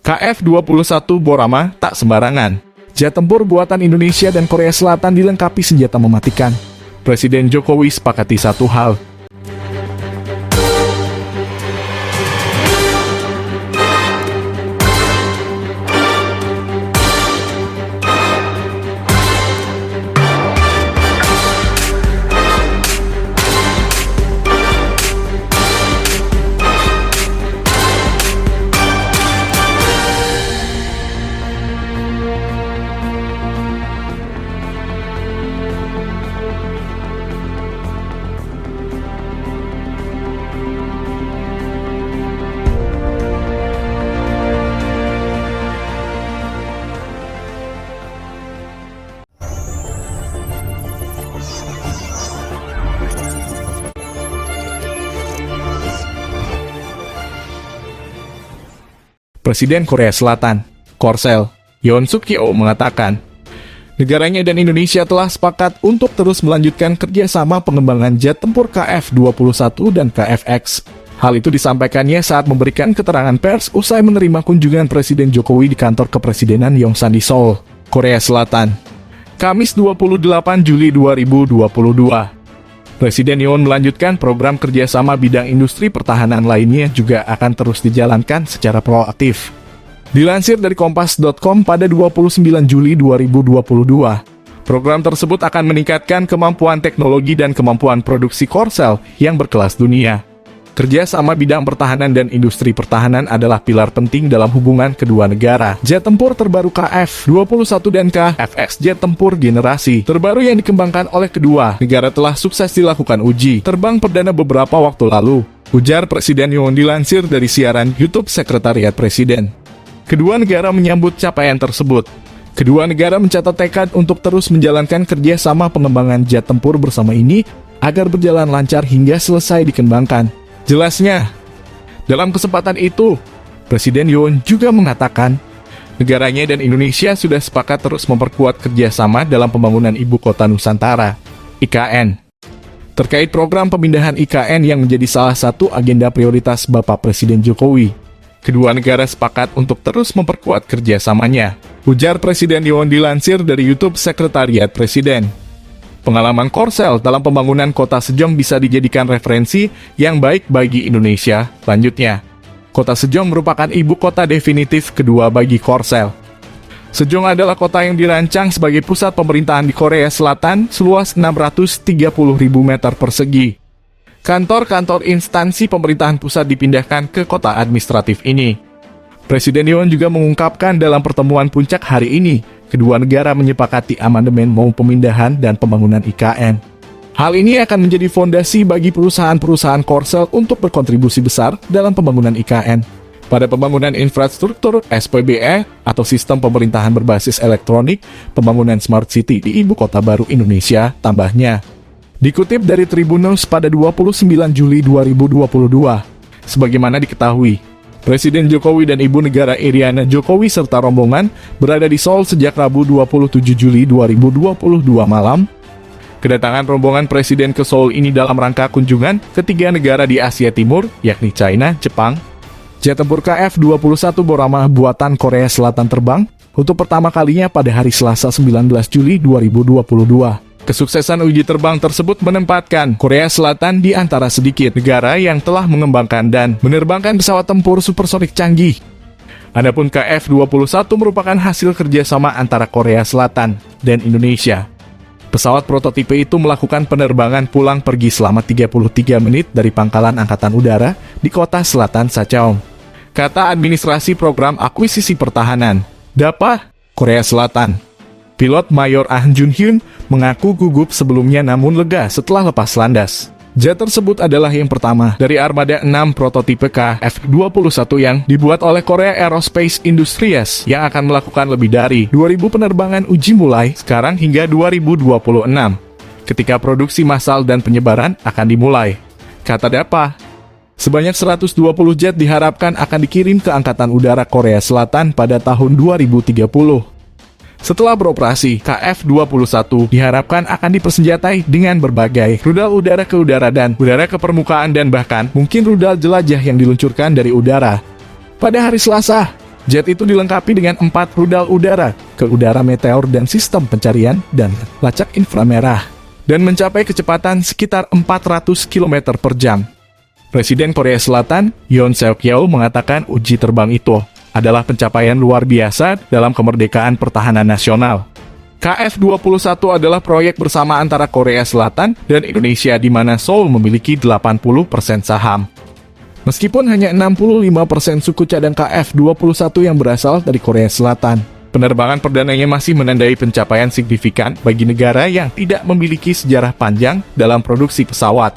KF-21 Borama tak sembarangan. Jet tempur buatan Indonesia dan Korea Selatan dilengkapi senjata mematikan. Presiden Jokowi sepakati satu hal. Presiden Korea Selatan, Korsel, Yoon Suk Yeol mengatakan, negaranya dan Indonesia telah sepakat untuk terus melanjutkan kerjasama pengembangan jet tempur KF-21 dan KF-X. Hal itu disampaikannya saat memberikan keterangan pers usai menerima kunjungan Presiden Jokowi di kantor kepresidenan Yongsan di Seoul, Korea Selatan, Kamis 28 Juli 2022. Presiden Yoon melanjutkan program kerjasama bidang industri pertahanan lainnya juga akan terus dijalankan secara proaktif. Dilansir dari Kompas.com pada 29 Juli 2022, program tersebut akan meningkatkan kemampuan teknologi dan kemampuan produksi Korsel yang berkelas dunia. Kerjasama bidang pertahanan dan industri pertahanan adalah pilar penting dalam hubungan kedua negara. Jet tempur terbaru KF-21 dan KF-X jet tempur generasi terbaru yang dikembangkan oleh kedua negara telah sukses dilakukan uji terbang perdana beberapa waktu lalu, ujar Presiden Yoon dilansir dari siaran YouTube Sekretariat Presiden. Kedua negara menyambut capaian tersebut. Kedua negara mencatat tekad untuk terus menjalankan kerjasama pengembangan jet tempur bersama ini agar berjalan lancar hingga selesai dikembangkan. Jelasnya, dalam kesempatan itu, Presiden Yoon juga mengatakan, negaranya dan Indonesia sudah sepakat terus memperkuat kerjasama dalam pembangunan Ibu Kota Nusantara, IKN. Terkait program pemindahan IKN yang menjadi salah satu agenda prioritas Bapak Presiden Jokowi, kedua negara sepakat untuk terus memperkuat kerjasamanya, ujar Presiden Yoon dilansir dari YouTube Sekretariat Presiden. Pengalaman Korsel dalam pembangunan kota Sejong bisa dijadikan referensi yang baik bagi Indonesia. Lanjutnya, kota Sejong merupakan ibu kota definitif kedua bagi Korsel. Sejong adalah kota yang dirancang sebagai pusat pemerintahan di Korea Selatan seluas 630.000 meter persegi. Kantor-kantor instansi pemerintahan pusat dipindahkan ke kota administratif ini. Presiden Yoon juga mengungkapkan dalam pertemuan puncak hari ini, kedua negara menyepakati amandemen mau pemindahan dan pembangunan IKN. Hal ini akan menjadi fondasi bagi perusahaan-perusahaan Korsel untuk berkontribusi besar dalam pembangunan IKN. Pada pembangunan infrastruktur SPBE atau sistem pemerintahan berbasis elektronik, pembangunan Smart City di Ibu Kota Baru Indonesia, tambahnya. Dikutip dari Tribunnews pada 29 Juli 2022, sebagaimana diketahui, Presiden Jokowi dan Ibu Negara Iriana Jokowi serta rombongan berada di Seoul sejak Rabu 27 Juli 2022 malam. Kedatangan rombongan Presiden ke Seoul ini dalam rangka kunjungan ketiga negara di Asia Timur, yakni China, Jepang. Jet tempur KF-21 Borama buatan Korea Selatan terbang untuk pertama kalinya pada hari Selasa 19 Juli 2022. Kesuksesan uji terbang tersebut menempatkan Korea Selatan di antara sedikit negara yang telah mengembangkan dan menerbangkan pesawat tempur supersonik canggih. Adapun KF-21 merupakan hasil kerjasama antara Korea Selatan dan Indonesia. Pesawat prototipe itu melakukan penerbangan pulang pergi selama 33 menit dari Pangkalan Angkatan Udara di kota selatan Sacheong, kata Administrasi Program Akuisisi Pertahanan, DAPA, Korea Selatan. Pilot Mayor Ah Jun Hyun mengaku gugup sebelumnya namun lega setelah lepas landas. Jet tersebut adalah yang pertama dari armada 6 prototipe KF-21 yang dibuat oleh Korea Aerospace Industries yang akan melakukan lebih dari 2.000 penerbangan uji mulai sekarang hingga 2026, ketika produksi massal dan penyebaran akan dimulai, kata DAPA. Sebanyak 120 jet diharapkan akan dikirim ke Angkatan Udara Korea Selatan pada tahun 2030. Setelah beroperasi, KF-21 diharapkan akan dipersenjatai dengan berbagai rudal udara ke udara dan udara ke permukaan dan bahkan mungkin rudal jelajah yang diluncurkan dari udara. Pada hari Selasa, Jet itu dilengkapi dengan 4 rudal udara, ke udara meteor dan sistem pencarian, dan lacak inframerah, dan mencapai kecepatan sekitar 400 km per jam. Presiden Korea Selatan, Yoon Seok Yeol, mengatakan uji terbang itu adalah pencapaian luar biasa dalam kemerdekaan pertahanan nasional. KF-21 adalah proyek bersama antara Korea Selatan dan Indonesia di mana Seoul memiliki 80% saham. Meskipun hanya 65% suku cadang KF-21 yang berasal dari Korea Selatan, penerbangan perdananya masih menandai pencapaian signifikan bagi negara yang tidak memiliki sejarah panjang dalam produksi pesawat.